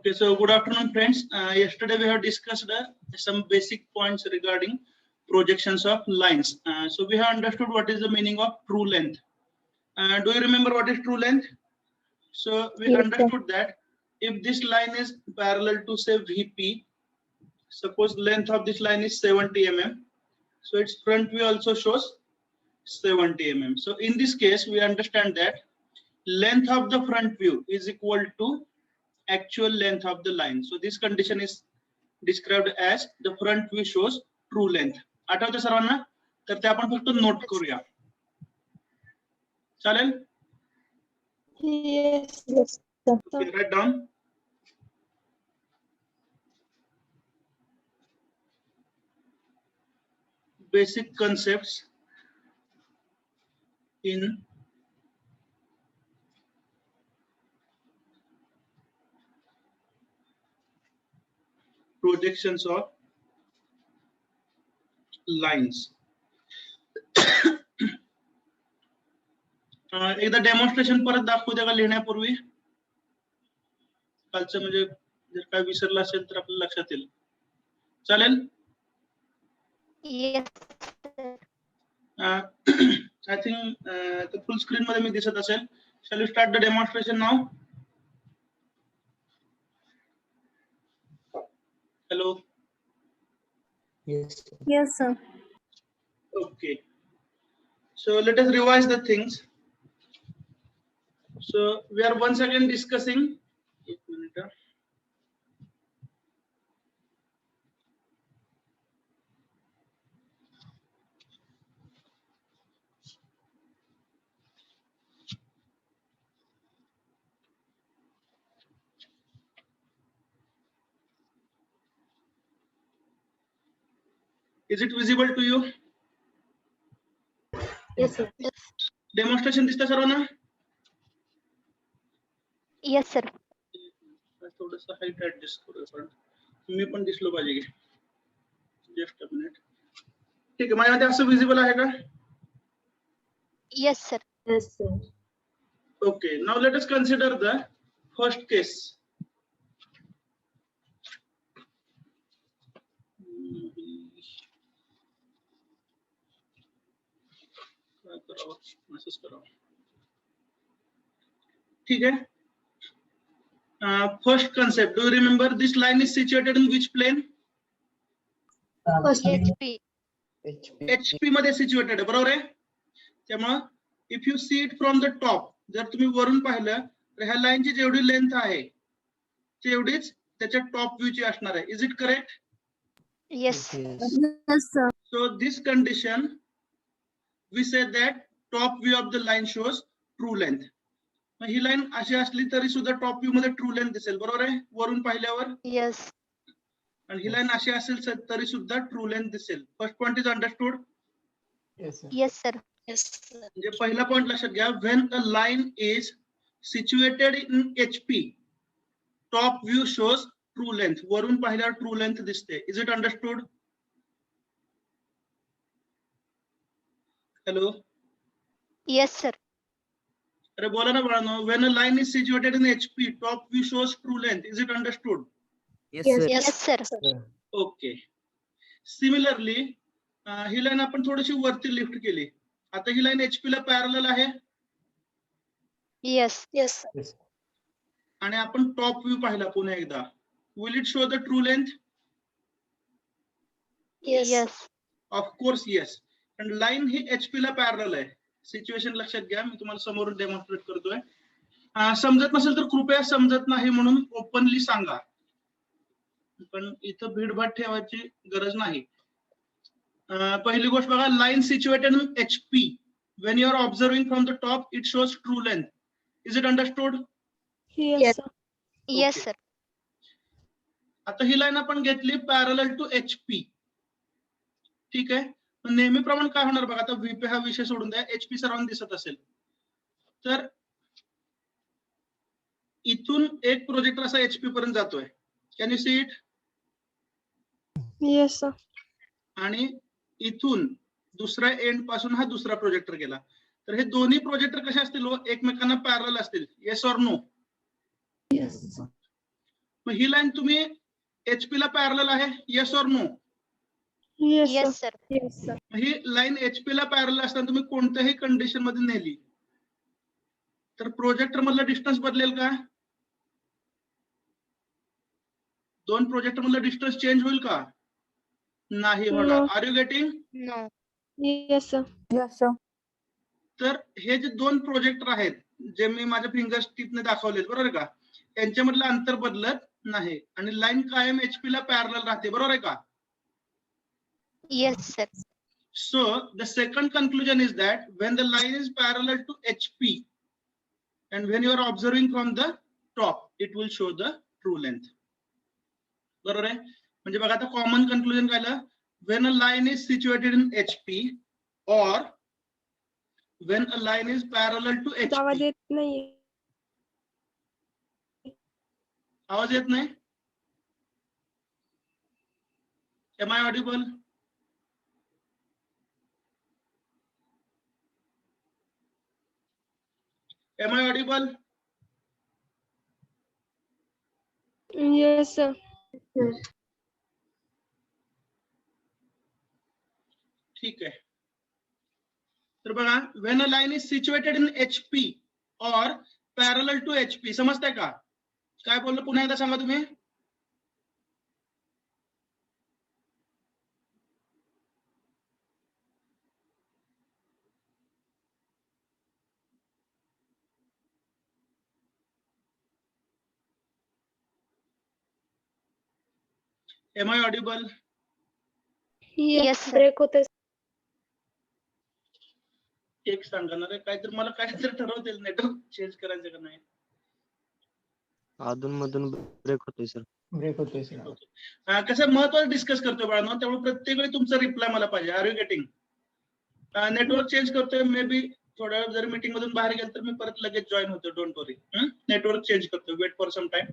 Okay, so good afternoon, friends. Yesterday we have discussed some basic points regarding projections of lines. So we have understood what is the meaning of true length. Do you remember what is true length? So we understood that if this line is parallel to say VP, suppose length of this line is 70 mm, so its front view also shows 70 mm. So in this case, we understand that length of the front view is equal to actual length of the line. So this condition is described as the front view shows true length. आठवते सर्वांना? तर ते आपण फक्त note करूया. चालेल? Yes. Okay, write down. Basic concepts in projections of lines. एकदा demonstration परत दाखवू द्या का लिहिण्यापूर्वी. कालचं म्हणजे जर काय विसरलं असेल तर आपल्याला लक्षात येईल. चालेल? Yes. I think the full screen मध्ये मी दिसत असेल. Shall we start the demonstration now? Hello. Yes. Yes, sir. Okay. So let us revise the things. So we are once again discussing. एक minute. Is it visible to you? Yes, sir. Demonstration दिसतं सर्वांना? Yes, sir. थोडंसं height adjust करूया पण मी पण दिसलो पाहिजे की. Just a minute. ठीक आहे, माझ्यामध्ये असं विजिबल आहे का? Yes, sir. Yes, sir. Okay, now let us consider the first case. काय करावं? मेसेज करावं. ठीक आहे. First concept, do you remember this line is situated in which plane? HP. HP मध्ये situated आहे, बरोबर आहे? त्यामुळे if you see it from the top, जर तुम्ही वरून पाहिलं तर ह्या लाईनची जेवढी लेंथ आहे तेवढीच त्याच्या टॉप व्ह्यू ची असणार आहे. Is it correct? Yes. Yes, sir. So this condition we say that top view of the line shows true length. मग ही लाईन अशी असली तरी सुद्धा टॉप व्ह्यू मध्ये ट्रू लेंथ दिसेल, बरोबर आहे? वरून पाहिल्यावर. Yes. आणि ही लाईन अशी असेल तरी सुद्धा ट्रू लेंथ दिसेल. First point is understood. Yes, sir. Yes, sir. Yes, sir. म्हणजे पहिला पॉइंट लक्षात घ्या, when a line is situated in HP, top view shows true length. वरून पाहिल्यावर ट्रू लेंथ दिसते. Is it understood? Hello. Yes, sir. अरे बोला ना बाळांनो. When a line is situated in HP, top view shows true length. Is it understood? Yes, Yes, sir. yes, sir. Okay. Similarly he line आपण थोडीशी वरती lift केली. आता ही line HP ला पॅरलल आहे Yes. Yes. Yes. आणि आपण top view पाहिला पुन्हा एकदा. Will it show the true length? Yes. Yes. Of course yes. कारण लाईन ही HP ला पॅरलल आहे. सिच्युएशन लक्षात घ्या, मी तुम्हाला समोरून डेमॉन्स्ट्रेट करतोय. समजत नसेल तर कृपया समजत नाही म्हणून ओपनली सांगा, पण इथं भीडभाड ठेवायची गरज नाही. पहिली गोष्ट बघा, line situated in HP, when you are observing from the top it shows true length. Is it understood? Yes, sir. Yes, Okay. sir. आता ही लाईन आपण घेतली पॅरलल टू HP. ठीक आहे. नेहमीप्रमाणे काय होणार बघा, आता VP हा विषय सोडून द्या, HP सर्वांना दिसत असेल तर इथून एक प्रोजेक्टर असा HP पर्यंत जातोय. Can you see it? Yes, sir. आणि इथून दुसऱ्या एंड पासून हा दुसरा प्रोजेक्टर गेला. तर हे दोन्ही प्रोजेक्टर कसे असतील? एकमेकांना पॅरलल असतील. Yes or no? Yes. मग ही लाईन तुम्ही HP ला पॅरलल आहे, yes or no? Yes, sir. ही लाईन HP ला पॅरलल असताना तुम्ही कोणत्याही कंडिशन मध्ये नेली तर प्रोजेक्टर मधला डिस्टन्स बदलेल का? दोन प्रोजेक्टर मधला डिस्टन्स चेंज होईल का? नाही होणार. Are you getting? No. Yes, sir. Yes, sir. तर हे जे दोन प्रोजेक्टर आहेत जे मी माझ्या फिंगर टिपने दाखवले, बरोबर का, यांच्यामधलं अंतर बदलत नाही आणि लाईन कायम HP ला पॅरलल राहते, बरोबर आहे का? Yes, sir. So the second conclusion is that when the line is parallel to HP and when you are observing from the top, it will show the true length. बरोबर आहे? म्हणजे बघा आता कॉमन कन्क्लुजन काय आलं, when a line is situated in HP or when a line is parallel to आवाज HP. येत नाही. आवाज येत नाही? Am I audible? Am I audible? Yes, sir. ठीक आहे. तर बघा, when a line is situated in HP or parallel to HP, समजताय का? काय बोललो पुन्हा एकदा सांगा तुम्ही. Am I audible? Yes, sir. Break होते. एक सांगणार आहे, काहीतरी मला काहीतरी ठरवतील नेटवर्क चेंज करायचं का नाही. अधून मधून ब्रेक होतोय सर. कसं महत्वाचं डिस्कस करतोय बाळांनो, त्यामुळे प्रत्येक वेळी तुमचा रिप्लाय मला पाहिजे. Are you getting? Network change करतोय, मे बी थोड्या वेळ जर मीटिंग मधून बाहेर गेल तर मी परत लगेच जॉईन होतो. Don't worry. नेटवर्क चेंज करतोय, wait for some time.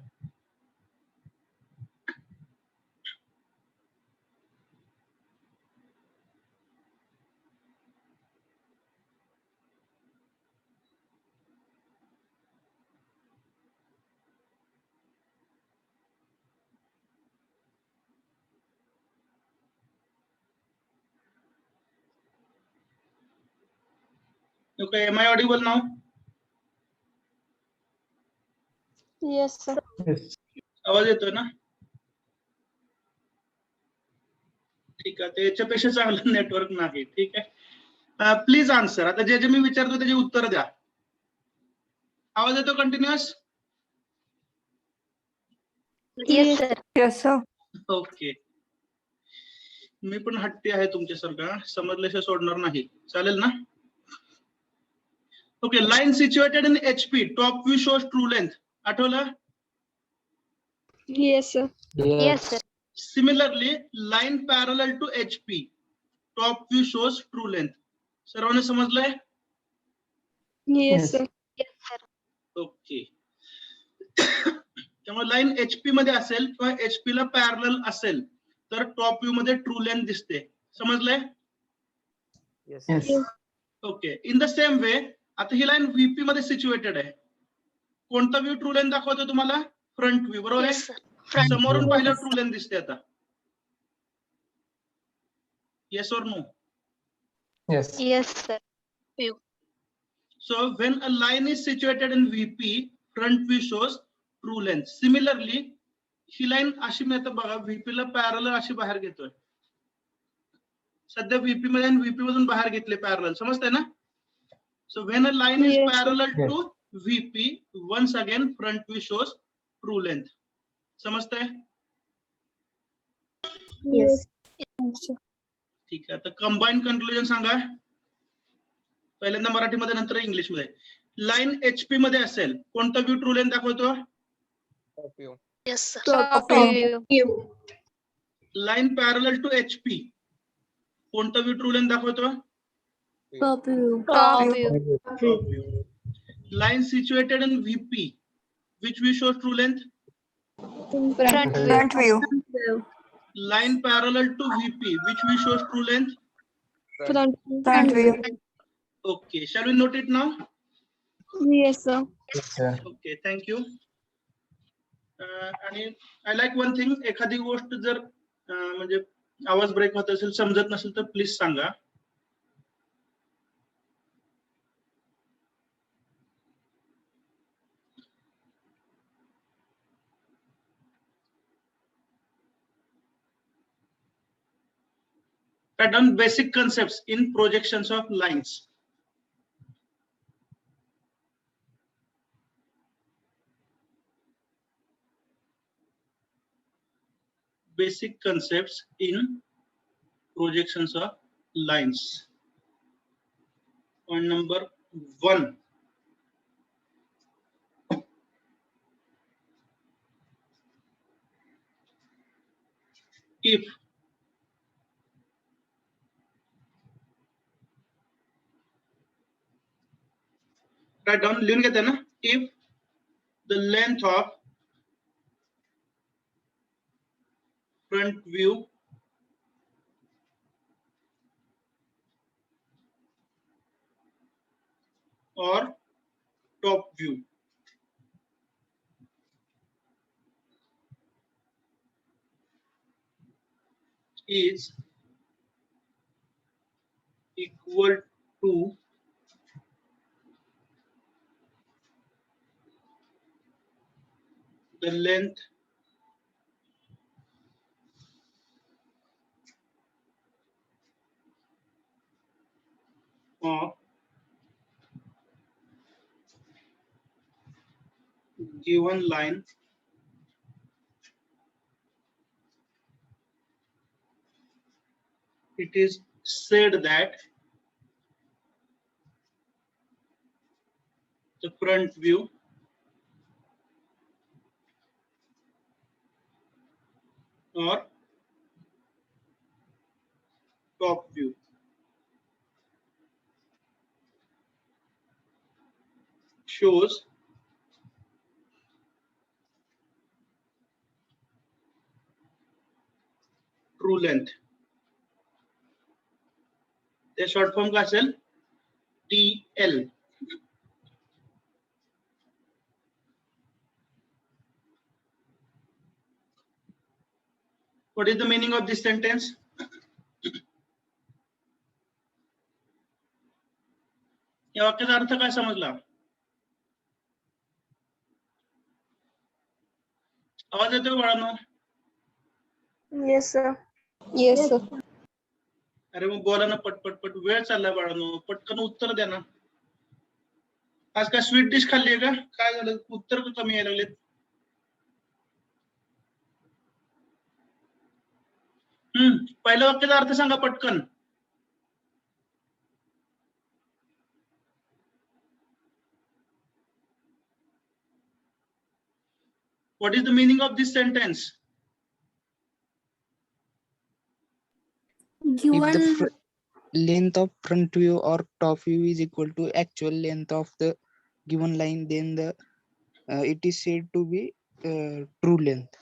Okay, am I audible now? Yes, sir. आवाज येतोय ना? ठीक आहे, याच्यापेक्षा चांगलं नेटवर्क नाही. ठीक आहे, प्लीज आन्सर. आता जे जे मी विचारतो त्याची उत्तर द्या. आवाज येतो continuous? Yes, sir. Yes, sir. Okay. मी पण हट्टी आहे तुमच्यासारखा, समजल्याशिवाय सोडणार नाही. चालेल ना? Okay, line situated in HP, top view shows true length. आठवलं? Yes, sir. Yes, sir. Similarly line parallel to HP, top view shows true length. सर्वांना समजलंय? Yes, sir. Yes, sir. Okay. त्यामुळे लाईन HP मध्ये असेल किंवा HP ला parallel असेल तर टॉप व्ह्यू मध्ये ट्रू लेंथ दिसते. समजलंय? Yes. Okay. In the same वे आता ही लाईन VP मध्ये सिच्युएटेड आहे. कोणता व्ह्यू ट्रू लेंथ दाखवतो तुम्हाला? फ्रंट व्ह्यू, बरोबर Yes, आहे? sir. समोरून पाहिलं ट्रू लेंथ दिसते आता. Yes or no? Yes, sir. So when a line is situated in VP, front view shows true length. Similarly, he line अशी मी आता बघा VP ला पॅरलल अशी बाहेर घेतोय. सध्या VP मध्ये आणि VP मधून बाहेर घेतले पॅरलल. समजतंय ना? So when a line is Yes, sir. parallel to VP, once again front view shows true length. समजतंय? Yes. ठीक आहे, आता कंबाईन कन्क्लुजन सांगा. पहिल्यांदा मराठीमध्ये नंतर इंग्लिश मध्ये. लाईन HP मध्ये असेल कोणता व्ह्यू ट्रू लेंथ दाखवतो? Yes, sir. Top view. Line parallel to HP कोणता व्ह्यू ट्रू लेंथ दाखवतो? Top view. Top view. Line situated in VP, which view shows true length? Front view. Front view. Line parallel to VP, which view shows true length? Front view. Okay, shall we note it now? Yes, sir. Okay, thank you. आणि I like one thing, एखादी गोष्ट जर म्हणजे आवाज break होत असेल, समजत नसेल तर please Sanga. Pattern basic concepts in projections of lines. Basic concepts in projections of lines. Point number 1. If write down, लिहून घेते ना. If the length of front view or top view is equal to the length of given line it is said that the front view or top view shows true length. ते short form का असेल TL. What is the meaning of this sentence? या वाक्याचा अर्थ काय समजला? आवाज येतोय बाळांनो? Yes, sir. Yes, sir. अरे मग बोला ना पटपट पट, वेळ चाललाय बाळांनो, पटकन उत्तर द्या ना. आज काय स्वीट डिश खाल्ली आहे का? काय झालं, उत्तर का कमी यायला लागलेत? पहिल्या वाक्याचा अर्थ सांगा पटकन. What is the meaning of this sentence? If Given the length of front view or top view is equal to actual length of the given line, then it is said to be true length.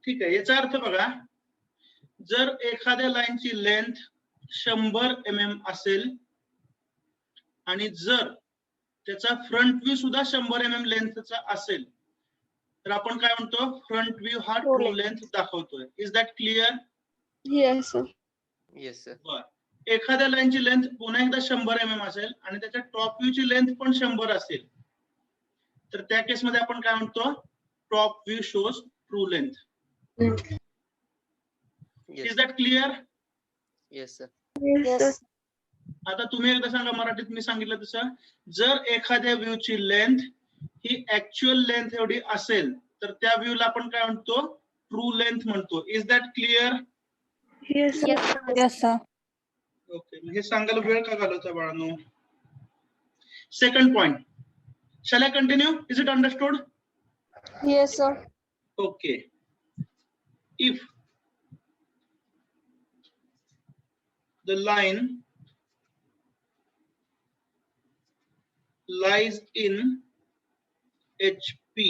ठीक आहे, याचा अर्थ बघा, जर एखाद्या लाईनची length 100 mm असेल आणि जर त्याचा फ्रंट व्ह्यू सुद्धा 100 mm लेंथचा असेल तर आपण काय म्हणतो, फ्रंट व्ह्यू हा ट्रू लेंथ दाखवतोय. Is that clear? yes, sir. Yes, sir. एखाद्या लाईनची लेंथ पुन्हा एकदा 100 mm असेल आणि त्याच्या टॉप व्ह्यू ची लेंथ पण 100 असेल तर त्या केसमध्ये आपण काय म्हणतो, top view shows true length. Yes. Is that clear? Yes, sir. Yes, sir. आता तुम्ही एकदा सांगा मराठीत, मी सांगितलं तसं, जर एखाद्या व्ह्यू ची लेंथ ही ऍक्च्युअल लेंथ एवढी असेल तर त्या व्ह्यूला आपण काय म्हणतो, ट्रू लेंथ म्हणतो. Is that clear? Yes, sir. Yes, sir. Okay, हे सांगायला वेळ का घालवता बाळांनो? Second point, shall I continue? Is it understood? Yes, sir. Okay. If the line lies in HP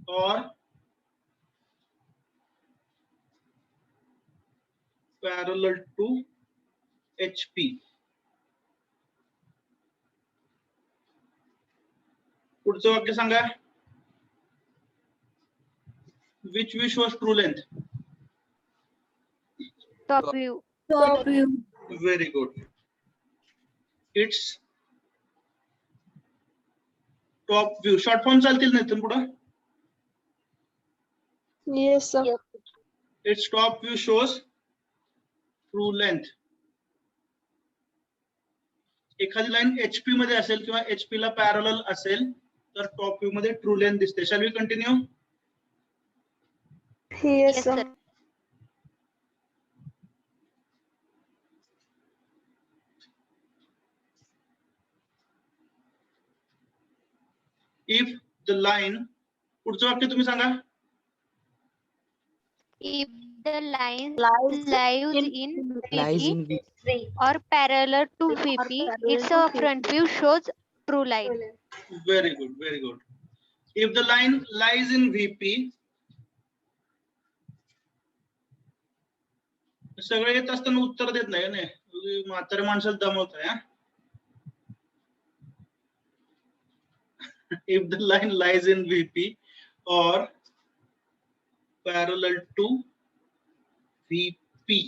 or parallel to HP, पुढचं वाक्य सांगा. Which view shows true length? Top view. Top view. Very good. It's top view. Short form चालतील ना इथून पुढं? Yes, sir. Its top view shows true length. एखादी line HP मध्ये असेल किंवा HP ला पॅरलल असेल तर टॉप व्ह्यू मध्ये ट्रू लेंथ दिसते. Shall we continue? Yes, sir. If the line, पुढचं वाक्य तुम्ही सांगा. If the line lies in VP or parallel to VP, its a front view shows true line. Very good, very good. If the line lies in VP, सगळे येत असताना उत्तर देत नाही ना, म्हाताऱ्या माणसाला दमवत आहे. If the line lies in VP or parallel to VP.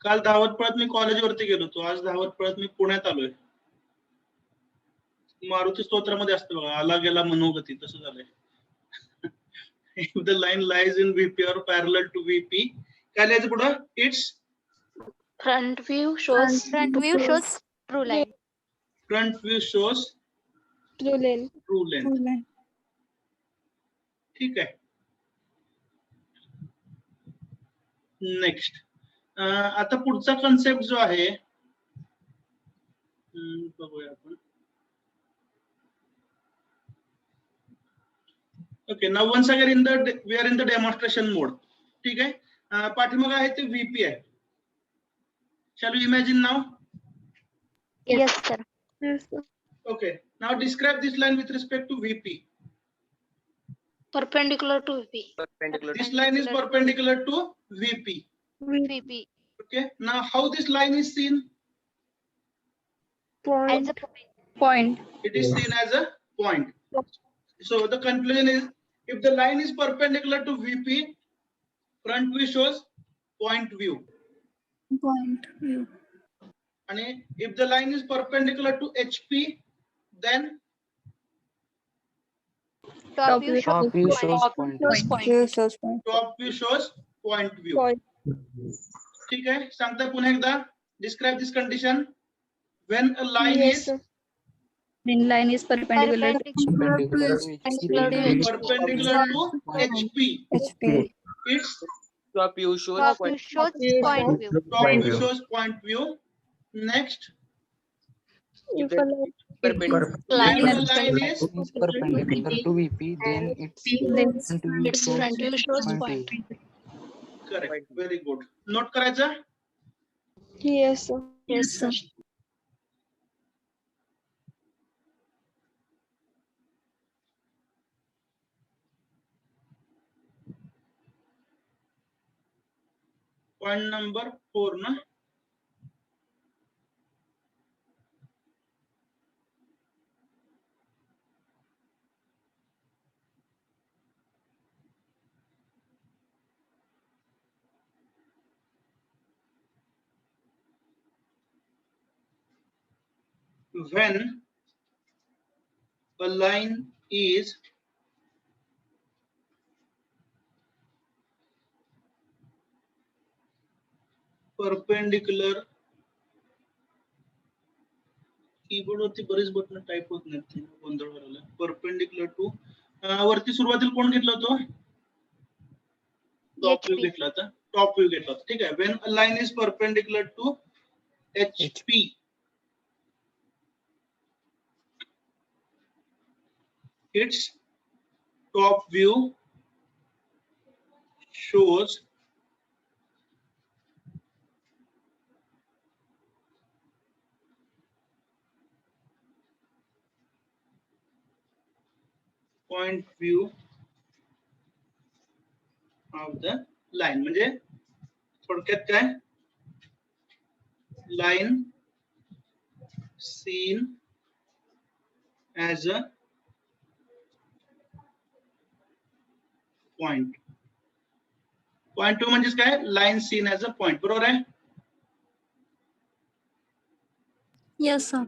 काल धावत पळत मी कॉलेजवरती गेलो होतो, आज धावत पळत मी पुण्यात आलोय. मारुती स्तोत्रामध्ये असतं बघा, आला गेला मनोगती, तसं झालंय. If the line lies in VP or parallel to VP, काय लिहायचं पुढं? Its Front view shows True line. front view shows true length. true length. ठीक आहे. नेक्स्ट आता पुढचा कन्सेप्ट जो आहे बघूया आपण. Okay, now once again we are in the demonstration mode. ठीक आहे. पाठीमागे आहे ते VP आहे. Shall we imagine now? Yes, sir. Yes, sir. Okay, now describe this line with respect to VP. Perpendicular to VP. This line is perpendicular to VP. VP. Okay, now how this line is seen? As Point. a Point. It is seen as a point. So the conclusion is, if the line is perpendicular to VP, front view shows point view. Point view. And if the line is perpendicular to HP, then top view Top view shows shows point. point. View shows point. top view shows point view. Point. ठीक आहे. सांगता पुन्हा एकदा. Describe this condition. When a line Yes, is sir. When line is perpendicular to Perpendicular to perpendicular to HP, HP. its Top view shows Top view point. shows point view. top view shows point view. Next, If a line Perpendicular. when Line a line is is perpendicular to VP, then its front view shows point view. correct. Very good. Note करायचं. Yes, sir. Yes, sir. Point number 4 na. When a line is perpendicular, keyboard वरती बरेच button type होत नाहीत, गोंधळ व्हायला. Perpendicular to वरती सुरुवातीला कोण घेतलं होतं? टॉप व्ह्यू घेतला होता. टॉप व्ह्यू घेतला होता. ठीक आहे. When a line is perpendicular to HP, its top view shows point view of the line. म्हणजे थोडक्यात काय, line seen as a point. Point 2 म्हणजेच काय? Line seen as a point. बरोबर आहे? Yes, sir.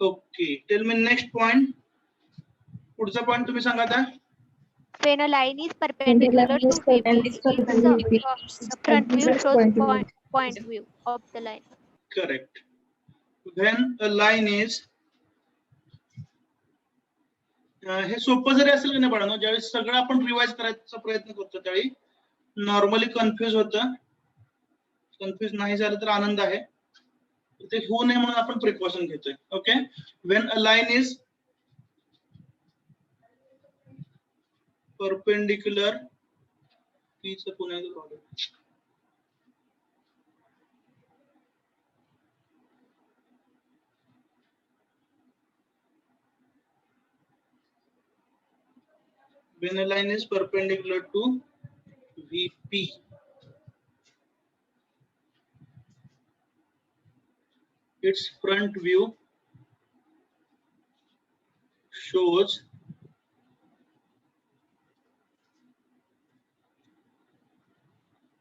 Okay. Tell me next point. पुढचा point तुम्ही सांगा आता. When a line is perpendicular to VP, its front view shows point view of the line. Correct. When a line is हे सोपं जरी असेल की नाही बाळांनो, ज्यावेळी सगळं आपण रिवाइज करायचा प्रयत्न करतो त्यावेळी नॉर्मली कन्फ्युज होतं. कन्फ्युज नाही झालं तर आनंद आहे. ते होऊ नये म्हणून आपण प्रिकॉशन घेतोय. Okay. When a line is perpendicular when a line is perpendicular to VP, its front view shows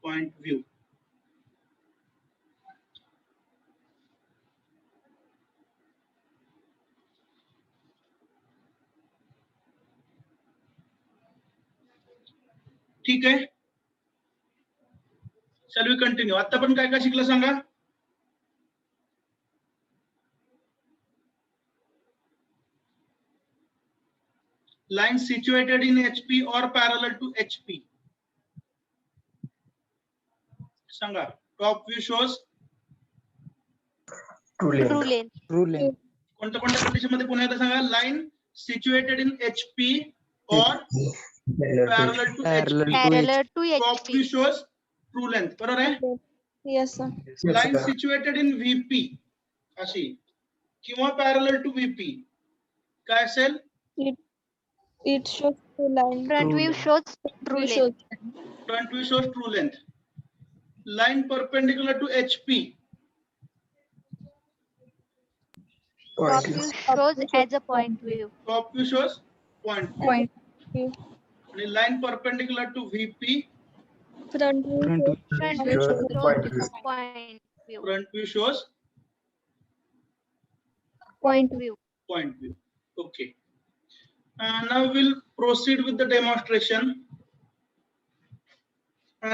point view. ठीक आहे. Shall we continue? आता पण काय काय शिकलं सांगा. Line situated in HP or parallel to HP. Sanga. Top view shows True length. True length. कोणत्या कोणत्या condition मध्ये पुन्हा एकदा सांगा. Line situated in HP or parallel to HP. Parallel to Top view HP. shows true length. बरोबर आहे. Yes, sir. Line situated in VP अशी किंवा parallel to VP काय असेल? It shows the line. Front view shows true It length. shows Front view shows true length. Line perpendicular to HP. Top view shows as a point view. Top view shows point view. Point. view. आणि line perpendicular to VP. Front view. Front view. Front view shows point view. Front view shows Point view. point view. Okay. Now we'll proceed with the demonstration.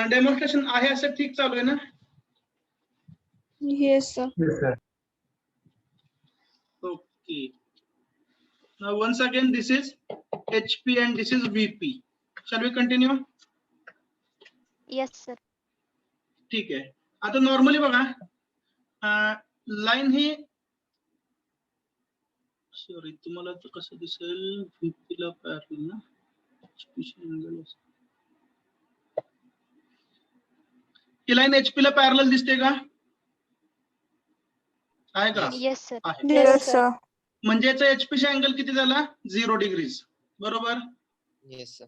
Demonstration आहे असं ठीक चालू आहे ना? Yes, sir. Okay. Now once again this is HP and this is VP. Shall we continue? Yes, sir. ठीक आहे. आता normally बघा लाईन ही सॉरी तुम्हाला तर कसं दिसेल VP ला पॅरलल ना ही लाईन HP ला पॅरलल दिसते का? आहे का? Yes, sir. आहे. Yes, sir. म्हणजे याचा HP चा अँगल किती झाला? 0 डिग्रीज. बरोबर? Yes, sir.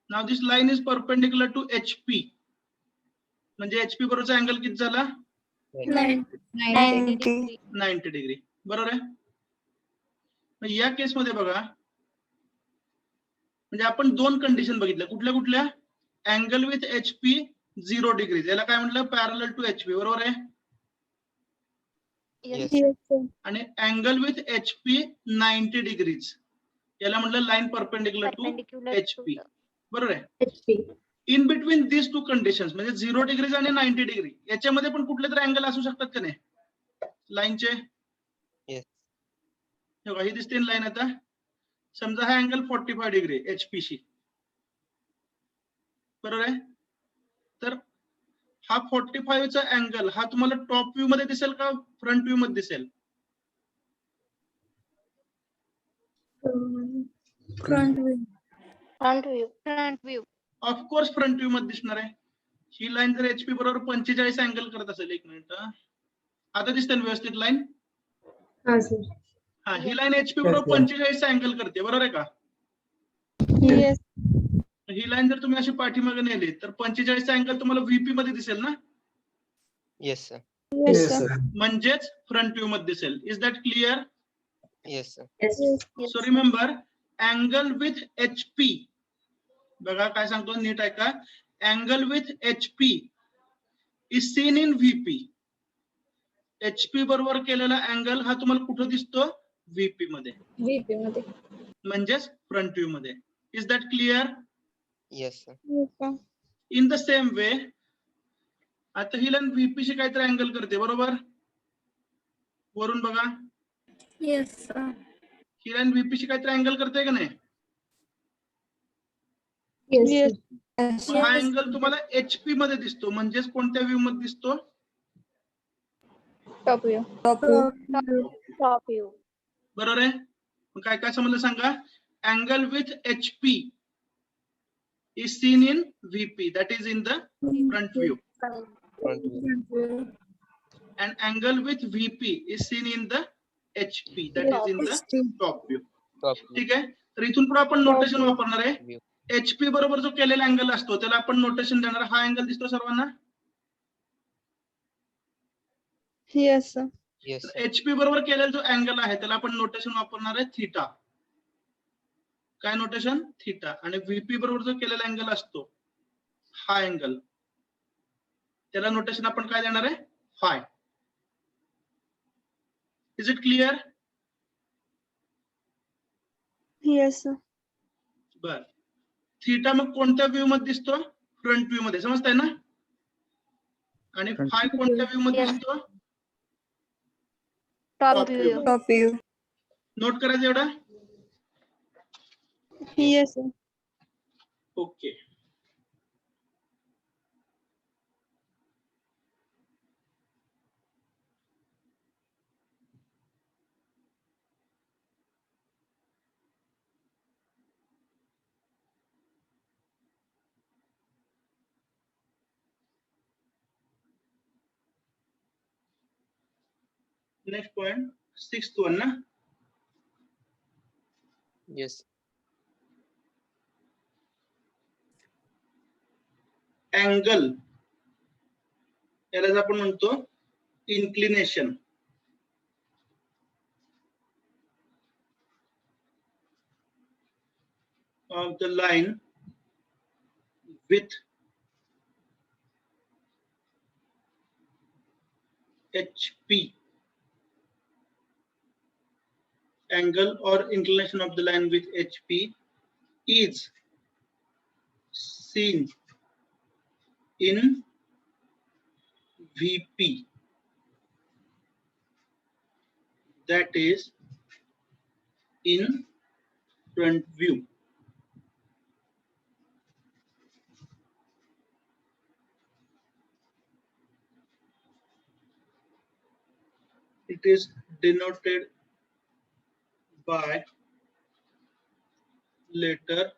Now this line is perpendicular to HP. म्हणजे HP बरोबरचा अँगल किती झाला? 90 डिग्री. बरोबर आहे? मग या केस मध्ये बघा म्हणजे आपण दोन कंडिशन बघितल्या. कुठल्या कुठल्या? Angle with HP 0 degrees. याला काय म्हटलं? Parallel to HP. बरोबर आहे? Yes. Yes, sir. आणि अँगल विथ HP 90 डिग्रीज. याला म्हटलं line perpendicular to Perpendicular to HP. the बरोबर आहे? In between this two conditions म्हणजे 0 डिग्रीज आणि 90 डिग्री याच्यामध्ये पण कुठले तरी अँगल असू शकतात का नाही लाईनचे? Yes. ही दिसते लाईन. आता समजा हा अँगल 45 डिग्री HP शी. बरोबर आहे? तर हा 45 चा अँगल हा तुम्हाला टॉप व्ह्यू मध्ये दिसेल का फ्रंट व्ह्यू मध्ये दिसेल? Front view. Front view. front view. Of course front view मध्ये दिसणार आहे. ही लाईन जर HP बरोबर 45 अँगल करत असेल. एक मिनिट. आता दिसते ना व्यवस्थित लाईन? हा ही लाईन HP बरोबर 45 अँगल करते. बरोबर आहे का? Yes. ही लाईन जर तुम्ही अशी पाठीमागे नेली तर 45 अँगल तुम्हाला VP मध्ये दिसेल ना? Yes, sir. Yes, sir. म्हणजेच फ्रंट व्ह्यू मध्ये दिसेल. Is that clear? Yes, sir. Yes. So remember angle with HP. बघा काय सांगतो नीट ऐका. Angle with HP is seen in VP. HP बरोबर केलेला अँगल हा तुम्हाला कुठं दिसतो? VP मध्ये, VP मध्ये. म्हणजेच फ्रंट व्ह्यू मध्ये. Is that clear? Yes, sir. Yes, sir. In the same वे आता ही लाईन VP शी काहीतरी अँगल करते बरोबर. वरून बघा Yes, sir. ही लाईन VP शी काहीतरी अँगल करते का नाही? Yes. मग हा अँगल तुम्हाला HP मध्ये दिसतो, म्हणजेच कोणत्या व्ह्यू मध्ये दिसतो? Top view. Top Top view. बरोबर आहे. मग काय काय समजलं सांगा. Angle with HP is seen in VP, that is in the front view, Front view. and angle with VP is seen in the HP, that is in the top view. Top view. ठीक आहे. तर इथून पुढे आपण notation वापरणार आहे. View. HP बरोबर जो केलेला अँगल असतो त्याला आपण नोटेशन देणार. हा अँगल दिसतो सर्वांना? Yes, sir. Yes, sir. HP बरोबर केलेला जो अँगल आहे त्याला आपण नोटेशन वापरणार आहे थीटा. काय नोटेशन? थीटा. आणि VP बरोबर जो केलेला अँगल असतो हा अँगल त्याला नोटेशन आपण काय देणार आहे? Phi. Is it clear? Yes, sir. बर. थीटा मग कोणत्या व्ह्यू मध्ये दिसतो? फ्रंट व्ह्यू मध्ये. समजताय ना? आणि Front फाय कोणत्या व्ह्यू मध्ये Yes. दिसतो? Top view. Top view. Note करायचं एवढं. Yes, sir. Okay. Next point, 6th one ना. Yes. अँगल यालाच आपण म्हणतो inclination. of the line with HP. Angle or inclination of the line with HP is seen in VP, that is in front view. It is denoted by letter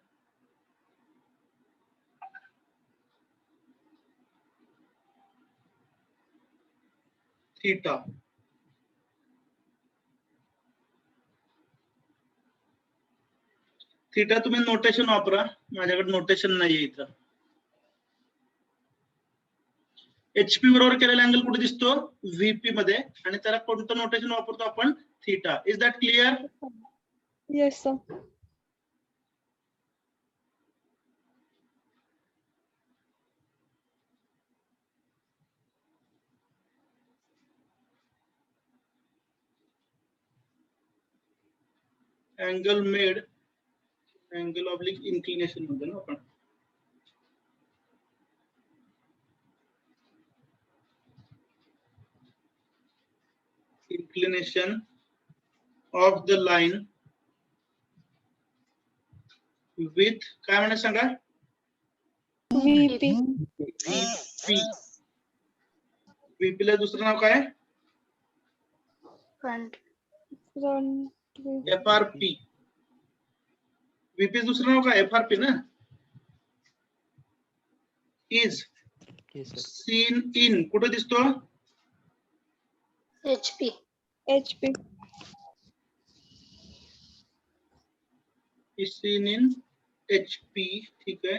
theta. Theta तुम्ही notation वापरा. माझ्याकडे notation नाहीये इथं. HP बरोबर केलेला angle कुठे दिसतो? VP मध्ये. आणि त्याला कोणतं नोटेशन वापरतो आपण? Theta. Is that clear? Yes, sir. Angle made, angle oblique inclination म्हणतो ना आपण. Inclination of the line with काय म्हणा सांगा? VP. VP. VP ला दुसरं नाव काय? Front view. FRP. VP दुसरं नाव काय? FRP ना? Is Yes, sir. seen in कुठे दिसतो? HP. HP. Is seen in HP. ठीक आहे.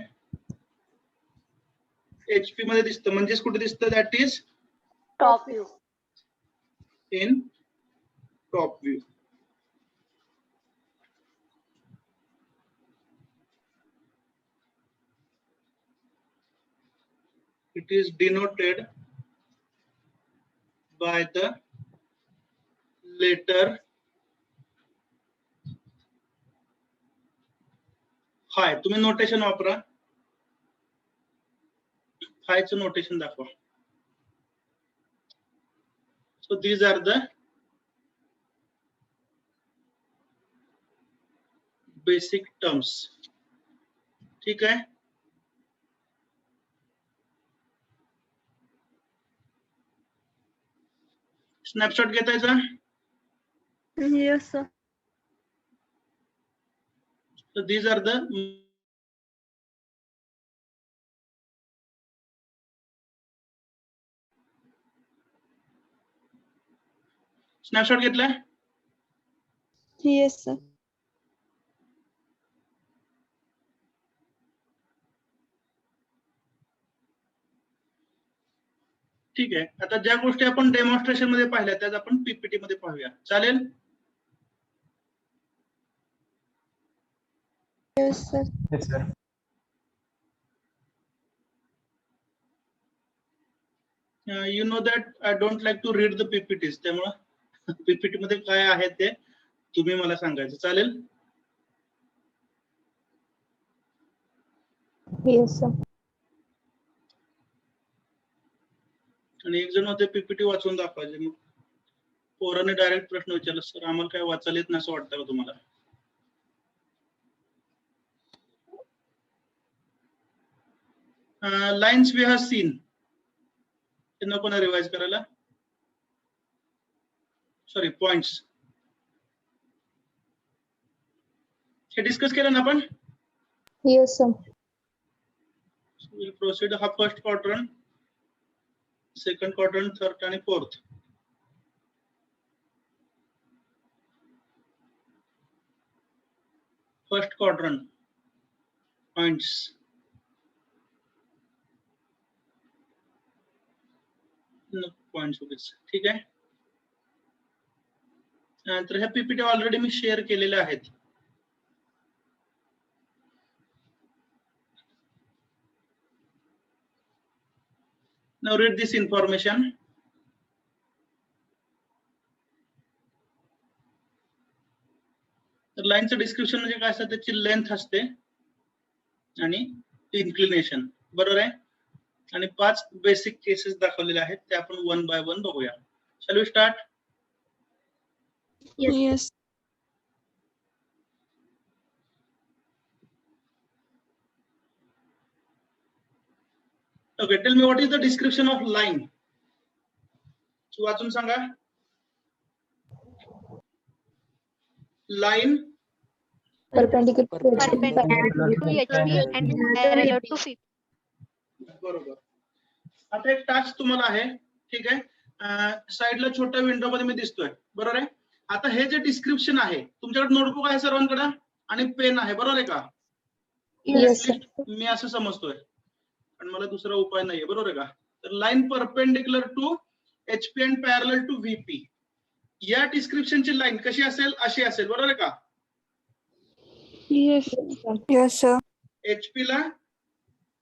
HP मध्ये दिसतं, म्हणजेच कुठे दिसतं? That is top view. In top view. It is denoted by the letter phi. तुम्ही नोटेशन वापरा. Phi चं नोटेशन दाखवा. So these are the basic terms. ठीक है. स्नॅपशॉट घेता याचा. Yes, sir. So these are the snapshot घेतलाय. Yes, sir. ठीक आहे. आता ज्या गोष्टी आपण डेमॉन्स्ट्रेशन मध्ये पाहिल्या त्याच आपण पीपीटी मध्ये पाहूया. चालेल. Yes, sir. Yes, sir. You know that I don't like to read the PPTs. त्यामुळे पीपीटी मध्ये काय आहे ते तुम्ही मला सांगायचं. चालेल. Yes, sir. आणि एक जण होते पीपीटी वाचून दाखवायचे. मग पोराने डायरेक्ट प्रश्न विचारला, सर आम्हाला काय वाचायला येत नाही असं वाटतं का तुम्हाला? Lines we have seen. त्यांना कोणा रिवाइज करायला? सॉरी, पॉइंट्स हे डिस्कस केलं ना आपण. Yes, sir. Will proceed. हा first quadrant, second quadrant, third आणि fourth. First quadrant points. Points. ठीक आहे. तर ह्या पीपीटी ऑलरेडी मी शेअर केलेल्या आहेत. Now read this information. तर लाईनचं डिस्क्रिप्शन म्हणजे काय असतं? त्याची लेंथ असते आणि इन्क्लिनेशन. बरोबर आहे. आणि 5 बेसिक केसेस दाखवलेले आहेत ते आपण वन बाय वन बघूया. Shall we start? Yes. Okay, tell me what is the description of line? वाचून सांगा. Line Perpendicular to Perpendicular to HP and parallel to VP. बरोबर. आता एक टास्क तुम्हाला आहे. ठीक आहे. साइडला छोट्या विंडो मध्ये मी दिसतोय. बरोबर आहे. आता हे जे डिस्क्रिप्शन आहे, तुमच्याकडे नोटबुक आहे सर्वांकडे आणि पेन आहे. बरोबर आहे का? Yes, sir. मी असं समजतोय, पण मला दुसरा उपाय नाहीये. बरोबर आहे का? तर line perpendicular to HP and parallel to VP. या डिस्क्रिप्शनची लाईन कशी असेल? अशी असेल. बरोबर आहे का? Yes, sir. Yes, sir. HP ला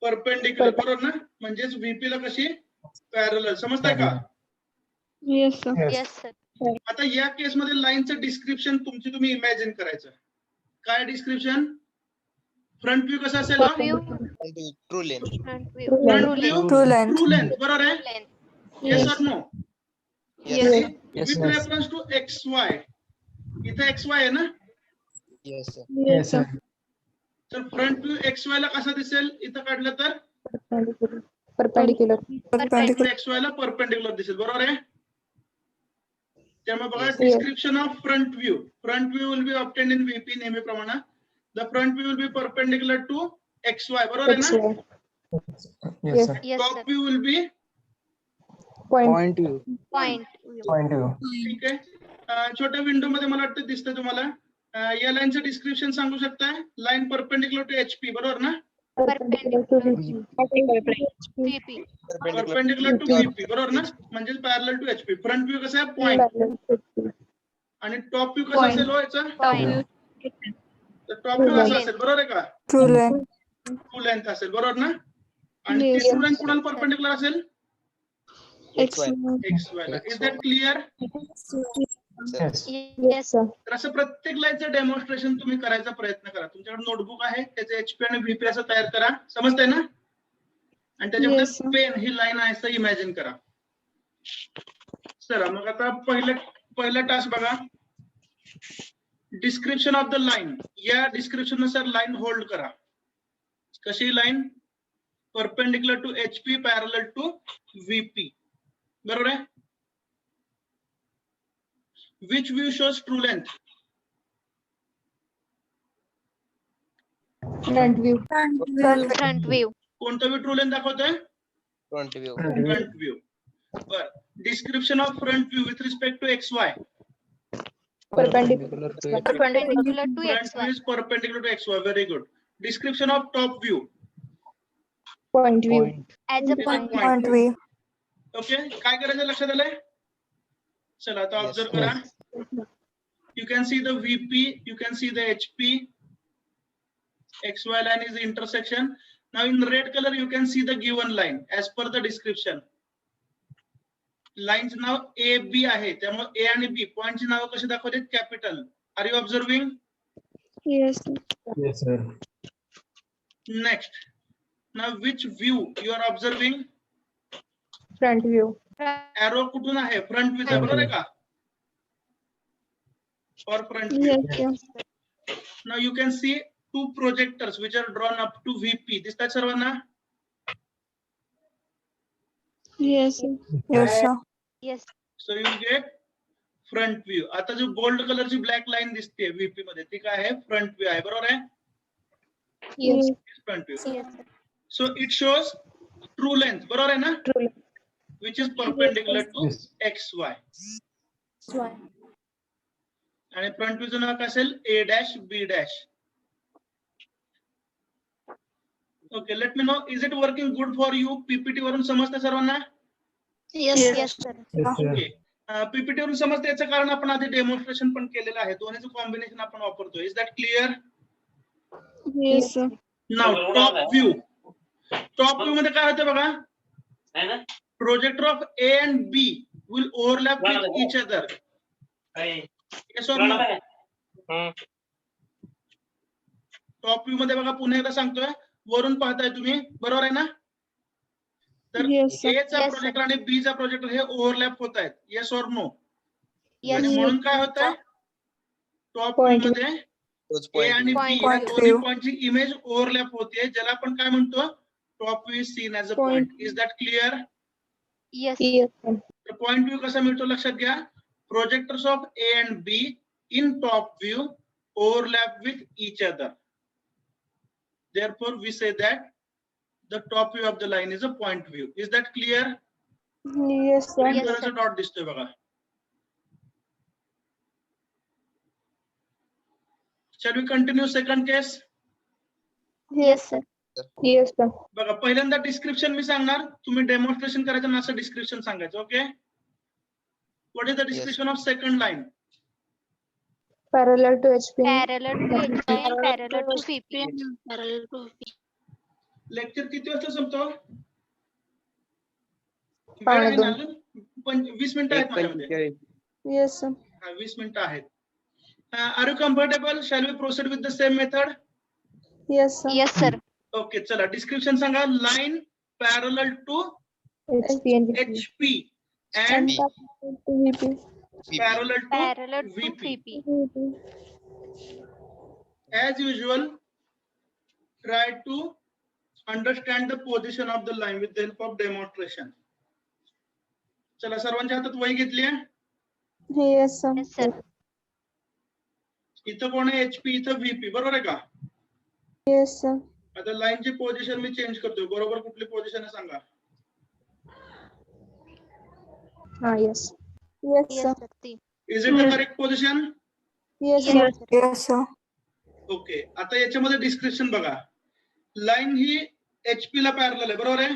परपेंडिक्युलर. बरोबर ना? म्हणजेच VP ला कशी? पॅरलल. समजताय का? Yes, sir. Yes, sir. आता या केस मध्ये लाईनचं डिस्क्रिप्शन तुम्ही इमॅजिन करायचं. काय डिस्क्रिप्शन? फ्रंट व्ह्यू कसा असेल? View, true length. front view, Front true view, length, True length. true length. बरोबर आहे. length. Yes or no? Yes. Yes, With reference to XY. इथे XY आहे ना? Yes sir. Yes, sir. तर front view XY ला कसा दिसेल? इथं काढलं तर Perpendicular. Perpendicular. Perpendicular. XY ला परपेंडिक्युलर दिसेल. बरोबर आहे. त्यामुळे बघा, Yes. Description of front view. Front view will be obtained in VP नेहमीप्रमाणे. The front view will be perpendicular to XY. बरोबर आहे ना? XY. Yes, sir. Yes, top sir. View will be. Point. Point view. Point view. Point view. ठीक आहे. छोट्या window मध्ये मला वाटतं दिसतंय तुम्हाला. या लाईनचं डिस्क्रिप्शन सांगू शकताय? Line perpendicular to HP. बरोबर ना? Perpendicular to perpendicular VP. VP. Perpendicular to VP, बरोबर ना? म्हणजे parallel to HP. Front view कसा आहे? पॉइंट. Parallel to HP. आणि टॉप व्ह्यू कसा असेल हो याचा? Point. तर टॉप व्ह्यू असा असेल, बरोबर आहे का? True length. टू लेंथ असेल, बरोबर ना? आणि Yes. ती टू लेंथ कुणाला परपेंडिक्युलर असेल? XY. एक्स वाय ला. Is that clear? Yes. Yes, sir. तर असं प्रत्येक लाईनचं डेमॉन्स्ट्रेशन तुम्ही करायचा प्रयत्न करा. तुमच्याकडे नोटबुक आहे, त्याचे एचपी आणि व्हीपी असं तयार करा. समजतंय ना? आणि त्याच्यामध्ये Yes, sir. पेन ही लाईन आहे असं इमॅजिन करा. चला मग आता पहिला टास्क बघा. Description of the line. या डिस्क्रिप्शन नुसार लाईन होल्ड करा. कशी line? Perpendicular to HP, parallel to VP. बरोबर आहे? Which view shows true length? Front view. Front view. कोणता व्यू ट्रू लेंथ दाखवतोय? Front view. Front view. बर. Description of front view with respect to X Y. Perpendicular. Perpendicular to Front XY. view is perpendicular to xy. Very good. Description of top view. Point view. As a Is a point. Point view. Okay. काय करायचं लक्षात आलंय? चला आता observe करा. You can see the VP, you can see the HP. XY line is the intersection. Now in red color you can see the given line as per the description. Lines now A, B आहे. त्यामुळे A आणि B पॉइंटची नाव कशी दाखवतात? Capital. Are you observing? Yes. Yes, sir. Next. Now which view you are observing? Front view. Arrow कुठून आहे? Front view बरोबर आहे का? For front view. Yes. Yes. Now you can see two projectors which are drawn up to VP. दिसतात सर्वांना? Yes. Yes, sir. Yes. So you get front view. आता जो bold कलरची ब्लॅक लाईन दिसते VP मध्ये ती काय आहे? फ्रंट व्ह्यू आहे, बरोबर आहे? Yes. Front view. Yes. So it shows true length, बरोबर आहे ना? True length. Which is perpendicular to Yes. XY. आणि फ्रंट व्ह्यूचं नाव काय असेल? A dash B dash. Okay, let me know. Is it working good for you? PPT वरून समजतं सर्वांना? Yes. Yes, sir. Yes, sir. Okay. PPT वरून समजतं याचं कारण आपण आधी डेमॉन्स्ट्रेशन पण केलेलं आहे. दोन्हीचं कॉम्बिनेशन आपण वापरतो. Is that clear? Yes, sir. Now top view. Top view मध्ये काय होतं बघा? Projector of A and B will overlap with each other. Yes or no? Top view मध्ये बघा पुन्हा एकदा सांगतोय, वरून पाहताय तुम्ही, बरोबर आहे ना? तर Yes, sir. A चा Yes, sir. प्रोजेक्टर आणि B चा प्रोजेक्टर हे ओव्हरलॅप होत आहेत. Yes or no? Yes. आणि म्हणून काय होत आहे? Top view Point. मध्ये तोच A आणि पॉईंट. B Point या दोन्ही view. पॉइंटची इमेज ओव्हरलॅप होते, ज्याला आपण काय म्हणतो? Top view is seen as a Point. Point. Is that clear? Yes. Yes, sir. तर पॉइंट व्ह्यू कसा मिळतो लक्षात घ्या. Projectors of A and B in top view overlap with each other. Therefore, we say that the top view of the line is a point view. Is that clear? Yes, sir. Green Yes, color sir. चा dot दिसतोय बघा. Shall we continue second case? Yes, sir. Yes, sir. बघा पहिल्यांदा description मी सांगणार, तुम्ही demonstration करायचं ना असं डिस्क्रिप्शन सांगायचं. Okay? What is the description of second line? Parallel to HP. Parallel to XY and parallel to VP. Parallel to VP. Lecture किती वाजता संपतो? पावणे वेळ आहे ना दोन. अजून? 20 मिनिटं आहेत माझ्यामध्ये. Yes, sir. 20 मिनिटं आहेत. Are you comfortable? Shall we proceed with the same method? Yes, sir. Yes, sir. Okay, चला डिस्क्रिप्शन सांगा. Line parallel to HP and VP. HP And and parallel to VP. parallel to Parallel to VP. VP. As usual, try to understand the position of the line with the help of demonstration. चला सर्वांच्या हातात वही घेतली आहे. Yes, sir. Yes, sir. इथं कोण आहे? HP, इथं VP, बरोबर आहे का? Yes, sir. आता लाईनची पोझिशन मी चेंज करतोय. बरोबर कुठली पोझिशन आहे सांगा. Yes. Yes, Yes, sir. sir. See. Is it the correct position? Yes, Yes, sir. sir. Yes, sir. Okay. आता याच्यामध्ये डिस्क्रिप्शन बघा. लाईन ही HP ला पॅरलल आहे, बरोबर आहे?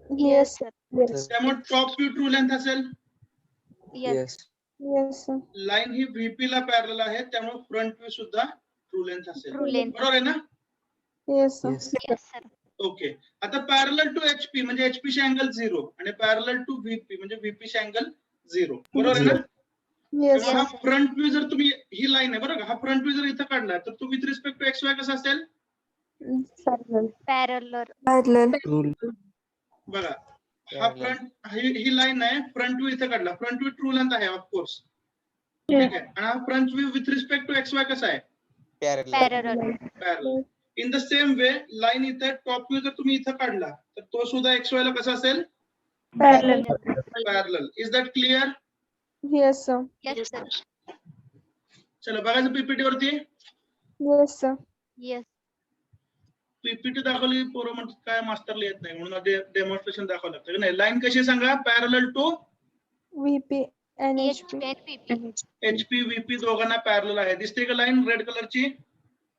Yes. sir. Yes. त्यामुळे टॉप व्ह्यू ट्रू लेंथ असेल. Yes. Yes, sir. लाईन ही VP ला parallel आहे, त्यामुळे फ्रंट व्ह्यू सुद्धा ट्रू लेंथ असेल, True length. बरोबर आहे ना? Yes, sir. Yes. Yes, sir. Okay. आता पॅरलल टू HP म्हणजे HP शी अँगल 0 आणि पॅरलल टू VP म्हणजे VP शी अँगल 0, बरोबर आहे ना? Yes, त्यामुळे हा sir. फ्रंट व्ह्यू जर तुम्ही ही लाईन आहे बरोबर का, हा फ्रंट व्ह्यू जर इथं काढला तर तो विथ रिस्पेक्ट टू XY कसा असेल? Parallel. Parallel. Parallel. True. बघा, हा फ्रंट ही लाईन आहे, फ्रंट व्ह्यू इथं काढला, फ्रंट व्ह्यू ट्रू लेंथ आहे ऑफकोर्स, ठीक आहे. आणि हा front view with respect to XY कसा आहे? Parallel. Parallel. In the same way line इथे टॉप व्ह्यू जर तुम्ही इथं काढला तर तो सुद्धा XY ला कसा असेल? Parallel. Parallel. Is that clear? Yes, sir. Yes, sir. चला बघायचं PPT वरती. Yes, sir. Yes. PPT दाखवली, पोरं म्हणतात काय मास्टरला येत नाही म्हणून डेमॉन्स्ट्रेशन दाखवावं लागतं की नाही. लाईन कशी सांगा? Parallel to VP and HP HP. and VP. HP VP दोघांना पॅरलल आहे. दिसते का लाईन रेड कलरची?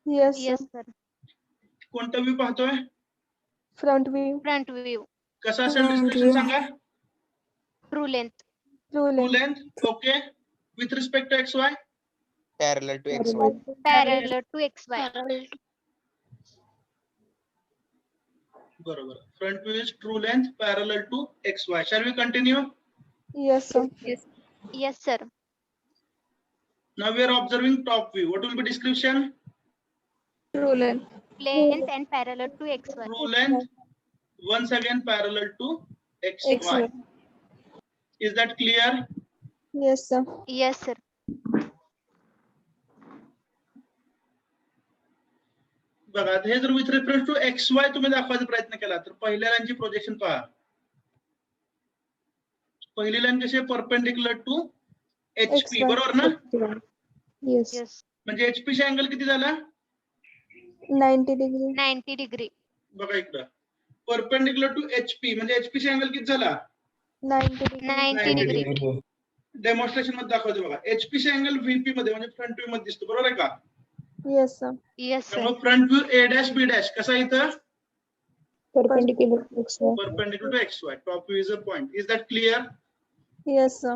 Yes, Yes, sir. sir. कोणता व्ह्यू पाहतोय? Front view. Front view. कसा असेल Front डिस्क्रिप्शन view. सांगा? True length. True true length. Length. Okay. With respect to XY? parallel to XY. Parallel to XY. बरोबर. Front view is true length parallel to XY. Shall we continue? Yes, sir. Yes, sir. Now we are observing top view. What will be description? True length. Length and parallel to XY. True length. Once again parallel to XY. XY. Is that clear? Yes, sir. Yes, sir. बघा, हे जर with reference to XY तुम्ही दाखवायचा प्रयत्न केला तर पहिल्या लाईनची projection पहा. पहिली लाईन कशी आहे? Perpendicular to HP, XY. बरोबर ना? Yes. Yes. म्हणजे HP चा अँगल किती झाला? 90 degree. 90 degree. बघा इकडं. परपेंडिक्युलर टू HP म्हणजे HP चा अँगल किती झाला? 90 degree. 90 degree. डेमॉन्स्ट्रेशन मध्ये दाखवतो बघा. HP चा अँगल VP मध्ये म्हणजे फ्रंट व्ह्यू मध्ये दिसतो, बरोबर आहे का? Yes, sir. Yes, sir. त्यामुळे फ्रंट व्ह्यू A' B' कसा आहे इथं? Perpendicular to XY. Perpendicular to XY. Top view is a point. Is that clear? Yes, sir.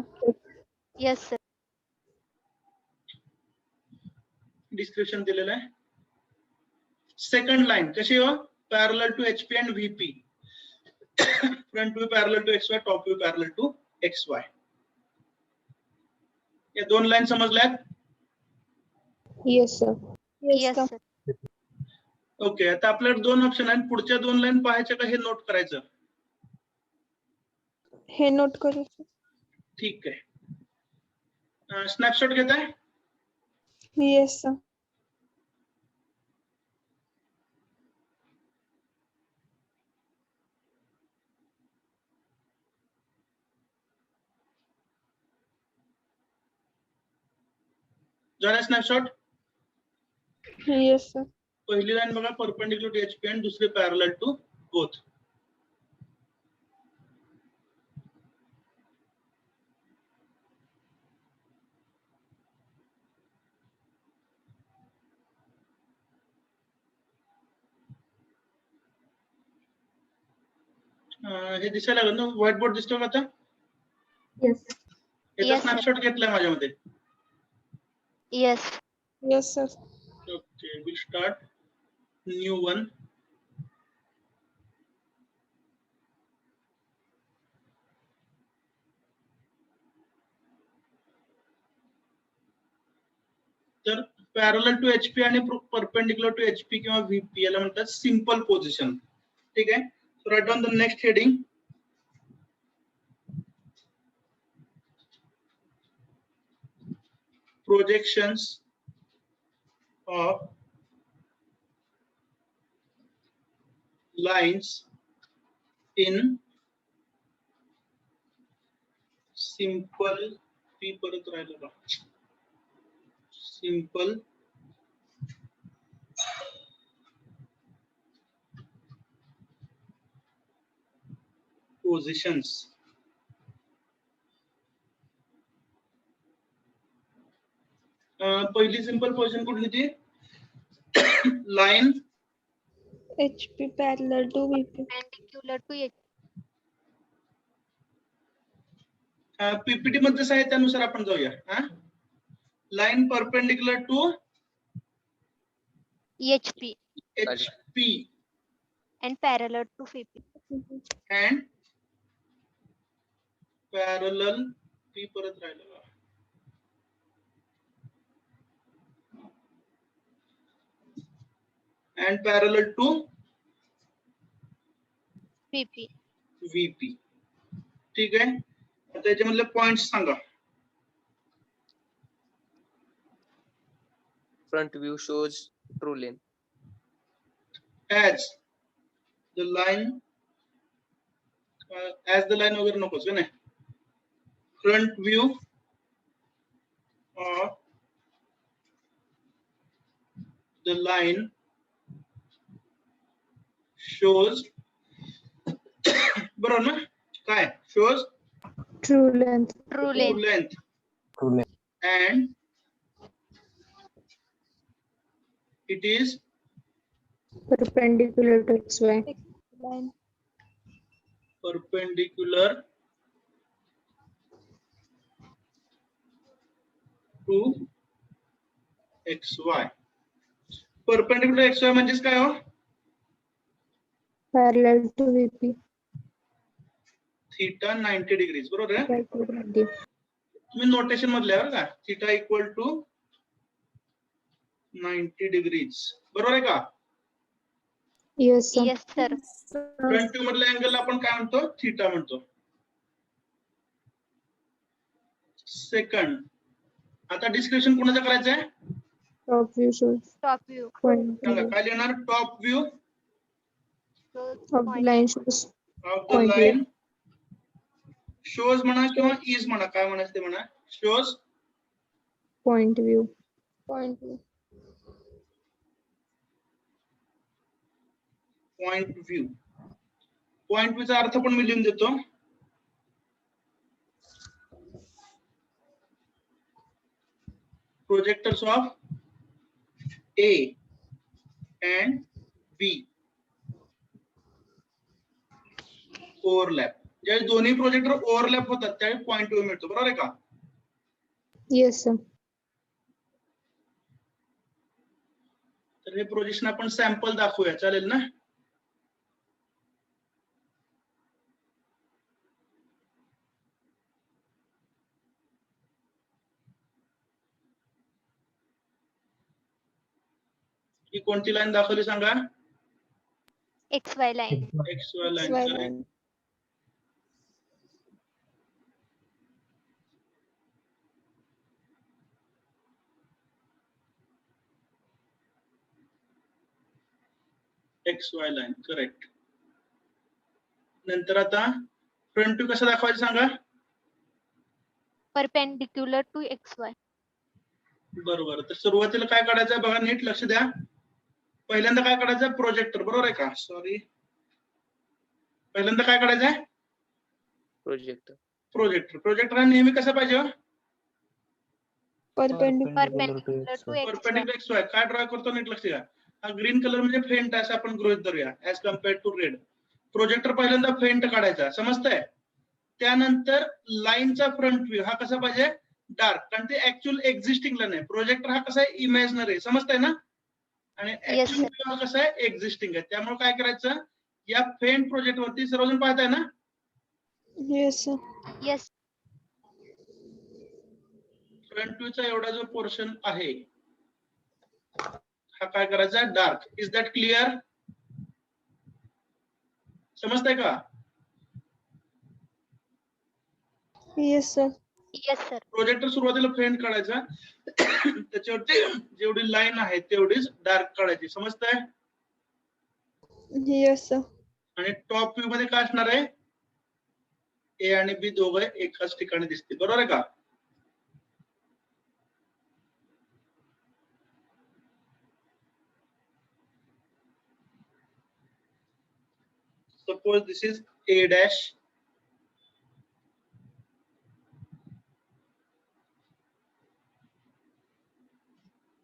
Yes, sir. Description दिलेलं आहे. सेकंड लाईन कशी हो? Parallel to HP and VP. Front view parallel to XY, top view parallel to XY. या दोन line समजल्यात? Yes, sir. Yes, sir. Okay. आता आपल्याकडे दोन ऑप्शन आहेत. पुढच्या दोन लाईन पाहायच्या का हे नोट करायचं? हे नोट करू. ठीक आहे. स्नॅपशॉट घेताय? Yes, sir. झाला स्नॅपशॉट? Yes, sir. पहिली लाईन बघा, परपेंडिक्युलर टू HP आणि दुसरी पॅरलल टू बोथ. हे दिसायला लागलं ना? व्हाईट बोर्ड दिसतो का आता? Yes. याचा Yes, sir. स्नॅपशॉट घेतलाय माझ्यामध्ये. Yes. Yes, sir. Okay, we'll start new one. तर पॅरलल टू HP आणि परपेंडिक्युलर टू HP किंवा VP याला म्हणतात सिंपल पोझिशन. ठीक आहे. So right on the next heading. Projections of lines in simple simple positions. पहिली सिंपल पोझिशन कुठली ती? Line HP parallel to VP. perpendicular to HP. PPT मध्ये जसं आहे त्यानुसार आपण जाऊया. Line perpendicular to HP HP and parallel to VP. and parallel P परत राहिलं बघा. and parallel to VP. VP. ठीक आहे. आता याच्यामधले points Sanga. Front view shows true length. as the line वगैरे नकोच का नाही. Front view of the line shows बरोबर ना. काय shows True length. True true length. length and it is Perpendicular to XY. Line. perpendicular to XY. perpendicular XY म्हणजेच काय हो. Parallel to VP. Theta 90 degrees बरोबर आहे. Right to the- तुम्ही notation मधले बरं का. थीटा इक्वल टू 90 डिग्रीज बरोबर आहे का. Yes, sir. Yes, sir. Front view मधल्या अँगल आपण काय म्हणतो थीटा म्हणतो. सेकंड आता डिस्क्रिप्शन कोणाचं करायचं आहे. Top view shows Top view. point सांगा काय लिहिणार. Top view Shows of the point. line shows of the Point line shows म्हणा किंवा इज म्हणा काय म्हणायचं ते म्हणा. Shows point view. Point view. Point view. Point व्ह्यूचा अर्थ पण मी लिहून देतो. Projectors of A and B overlap. ज्यावेळी दोन्ही प्रोजेक्टर ओव्हरलॅप होतात त्यावेळी पॉइंट व्ह्यू मिळतो बरोबर आहे का. Yes, sir. तर हे प्रोजेक्शन आपण सॅम्पल दाखवूया चालेल ना. ही कोणती लाईन दाखवली सांगा. XY line. XY XY line. line. XY line correct. नंतर आता फ्रंट व्ह्यू कसा दाखवायचं सांगा. Perpendicular to XY. बरोबर. तर सुरुवातीला काय काढायचं बघा नीट लक्ष द्या. पहिल्यांदा काय काढायचं प्रोजेक्टर बरोबर आहे का. सॉरी पहिल्यांदा काय काढायचंय Projector. प्रोजेक्टर. प्रोजेक्टर हा नेहमी कसा पाहिजे. Perpendicular. Perpendicular to XY. Perpendicular XY. काय ड्रॉ करतो नीट लक्ष द्या. हा ग्रीन कलर म्हणजे फेंट असं आपण गृहीत धरूया as compared to red. Projector पहिल्यांदा फेंट काढायचा समजतंय. त्यानंतर लाईनचा फ्रंट व्ह्यू हा कसा पाहिजे डार्क. कारण ते ऍक्च्युअल एक्झिस्टिंगला नाही. प्रोजेक्टर हा कसा आहे इमॅजिनरी समजतंय ना. आणि Yes, sir. ऍक्च्युअल हा कसा आहे एक्झिस्टिंग आहे. त्यामुळे काय करायचं या फेंट प्रोजेक्ट वरती सर्वजण पाहताय ना. Yes, sir. Yes. फ्रंट व्ह्यूचा एवढा जो पोर्शन आहे हा काय करायचा डार्क. Is that clear. समजतंय का. Yes, sir. Yes, sir. Projector सुरुवातीला फेंट काढायचा. त्याच्यावरती जेवढी लाईन आहे तेवढीच डार्क काढायची समजतंय. Yes, sir. आणि टॉप व्ह्यू मध्ये काय असणार आहे ए आणि बी दोघे एकाच ठिकाणी दिसतील बरोबर आहे का. Suppose this is A dash.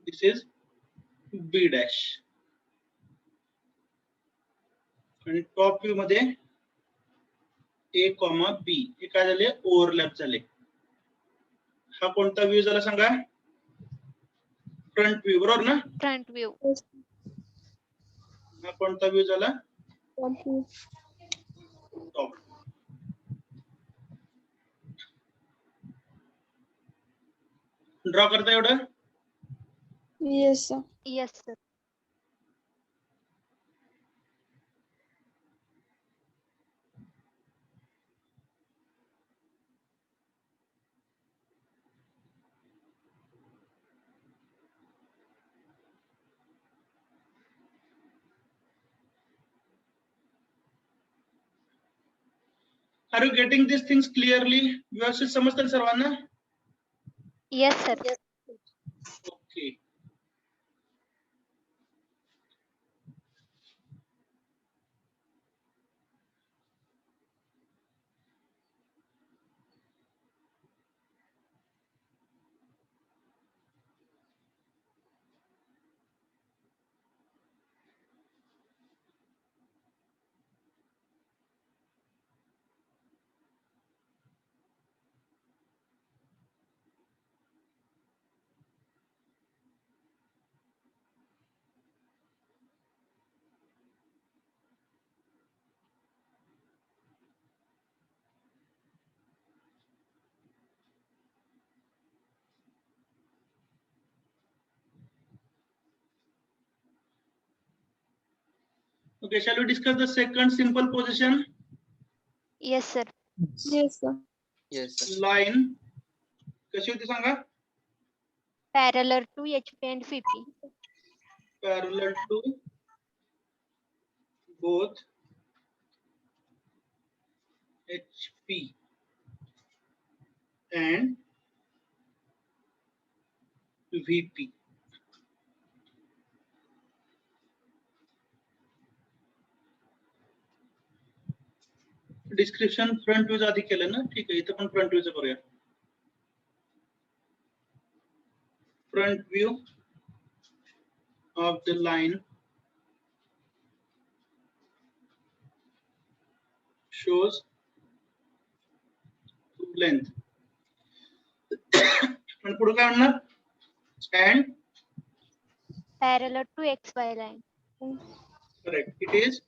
This is B dash. आणि टॉप व्ह्यू मध्ये A, B हे काय झाले ओव्हरलॅप झाले. हा कोणता व्ह्यू झाला सांगा? फ्रंट व्ह्यू बरोबर ना? Front view. Yes. हा कोणता व्ह्यू झाला? Top view. टॉप. ड्रॉ करता एवढं? Yes, sir. Yes, sir. Are you getting these things clearly? व्यवस्थित समजतात सर्वांना? Yes, sir. Okay. Okay, shall we discuss the second simple position? Yes, sir. Yes, sir. Yes, sir. Line कशी होती सांगा? Parallel to HP and VP. Parallel to both HP and VP. Description front view आधी केलं ना? ठीक आहे, इथं पण front व्ह्यूचं करूया. Front view of the line shows length. आणि पुढे काय म्हणणार? And Parallel to XY line. correct. It is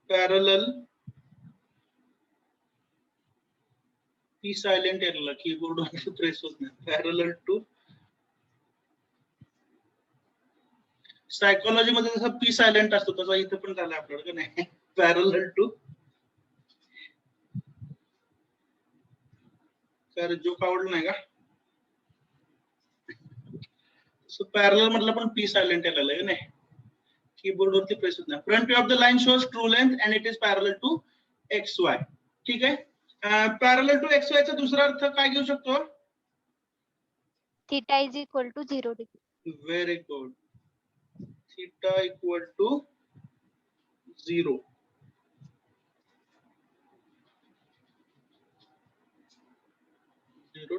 parallel. P silent error keyboard were press होत नाही. Parallel to सायकोलॉजी मध्ये जसं P सायलेंट असतो तसा इथे पण झालं आपल्याला का नाही? Parallel to तर जोक आवडला नाही का? सो पॅरलल म्हटलं पण P सायलेंट आलेलं आहे नाही. कीबोर्ड वरती प्रेस होत नाही. Front view of the line shows true length and it is parallel to XY. ठीक आहे. पॅरलल टू XY चा दुसरा अर्थ काय घेऊ शकतो? Theta is equal to 0 degree. Very good. Theta equal to 0.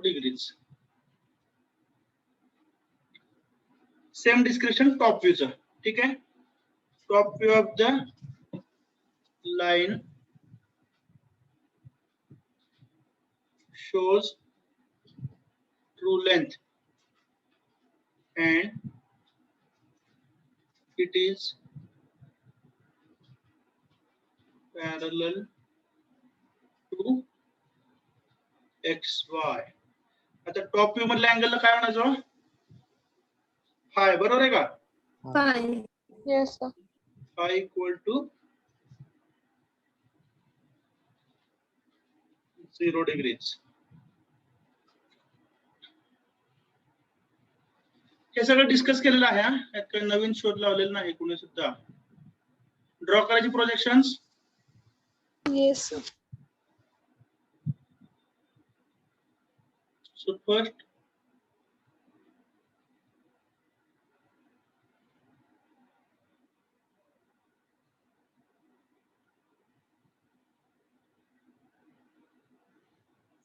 degrees. Same description top view चा. ठीक आहे. Top view of the line shows true length and it is parallel to XY. आता top view मधल्या अँगलला काय म्हणायचं? फाय बरोबर आहे का? Fine. Yes, sir. Phi equal to 0 degrees. हे सगळं डिस्कस केलेलं आहे. यात काही नवीन शोध लावलेला नाही कुणी सुद्धा. ड्रॉ करायची projections. Yes, sir. So first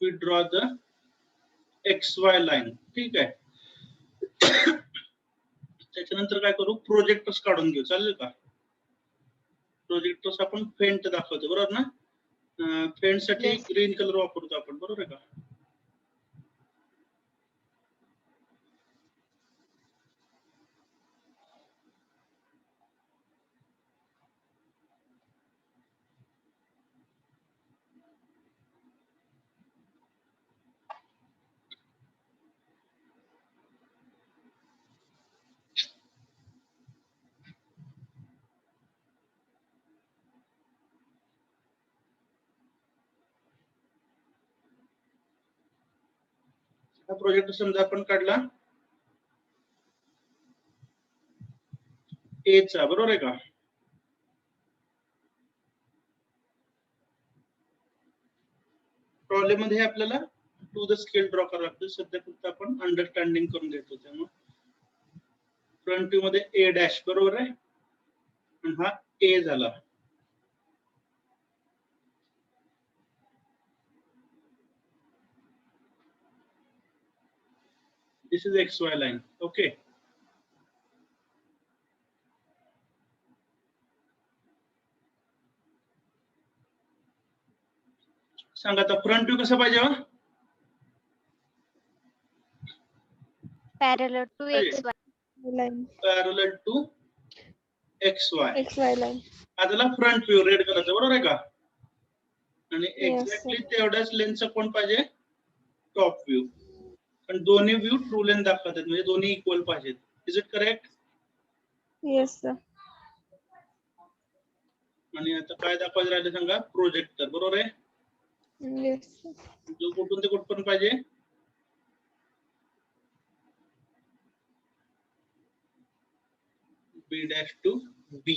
we draw the XY line. ठीक आहे. त्याच्यानंतर काय करू? प्रोजेक्टर्स काढून घेऊ. चालेल का? प्रोजेक्टर्स आपण फेंट दाखवतो बरोबर ना. फेंट साठी Yes. ग्रीन कलर वापरतो आपण बरोबर आहे का. हा प्रोजेक्ट समजा आपण काढला ए चा बरोबर आहे का. प्रॉब्लेम मध्ये आपल्याला टू द स्केल ड्रॉ करावं लागतं. सध्या फक्त आपण अंडरस्टँडिंग करून घेतो. त्यामुळे फ्रंट व्ह्यू मध्ये ए डॅश बरोबर आहे आणि हा ए झाला. This is XY line. Okay. सांगा आता फ्रंट व्ह्यू कसा पाहिजे. Parallel to XY. Line. Parallel to XY. XY line. आता फ्रंट व्ह्यू रेड कलरचा बरोबर आहे का. आणि Yes, एक्झॅक्टली तेवढ्याच लेन्थचा कोण पाहिजे टॉप व्ह्यू. पण दोन्ही व्ह्यू ट्रू लेंथ दाखवतात म्हणजे दोन्ही इक्वल पाहिजेत. Is it correct. Yes, sir. आणि आता काय दाखवायचं राहिले सांगा प्रोजेक्टर बरोबर आहे. Yes, sir. जो कुठून ते कुठपर्यंत पाहिजे. B dash to B.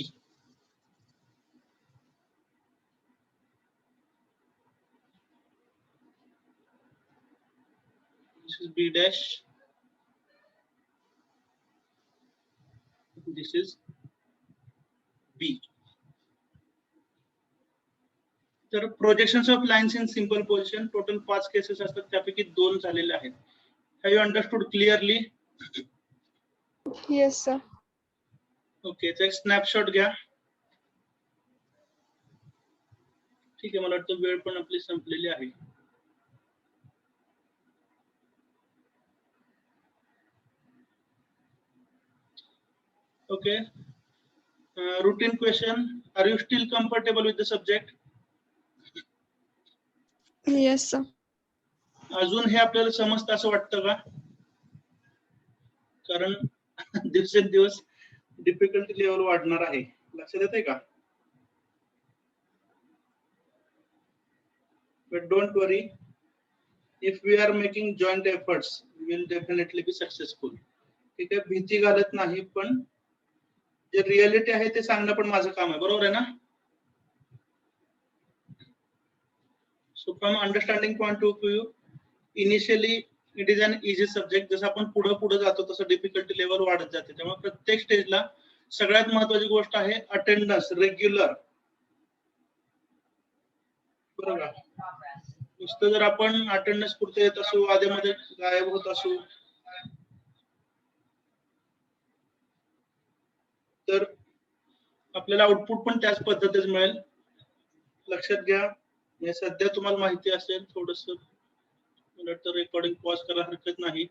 This is B dash. This is B. तर projections of lines in simple position total 5 cases असतात त्यापैकी 2 झालेले आहेत. Have you understood clearly. Yes, sir. Okay. एक स्नॅपशॉट घ्या. ठीक आहे. मला वाटतं वेळ पण आपली संपलेली आहे. Okay. Routine question. Are you still comfortable with the subject? Yes, sir. अजून हे आपल्याला समजतं असं वाटतं का. कारण दिवसेंदिवस डिफिकल्टी लेवल वाढणार आहे. लक्षात येते का. But don't worry. If we are making joint efforts, we will definitely be successful. ठीक आहे. भीती घालत नाही पण जे रियालिटी आहे ते सांगणं पण माझं काम आहे बरोबर आहे ना. So from understanding point of view, initially it is an easy subject. जसं आपण पुढे जातो तसं डिफिकल्टी लेवल वाढत जाते. त्यामुळे प्रत्येक स्टेजला सगळ्यात महत्त्वाची गोष्ट आहे अटेंडन्स रेग्युलर. बरोबर. नुसतं जर आपण अटेंडन्स पुरते येत असू आधीमध्ये गायब होत असू तर आपल्याला आउटपुट पण त्याच पद्धतीच मिळेल. लक्षात घ्या. हे सध्या तुम्हाला माहिती असेल थोडस मला तर रेकॉर्डिंग पॉज करायला हरकत नाही.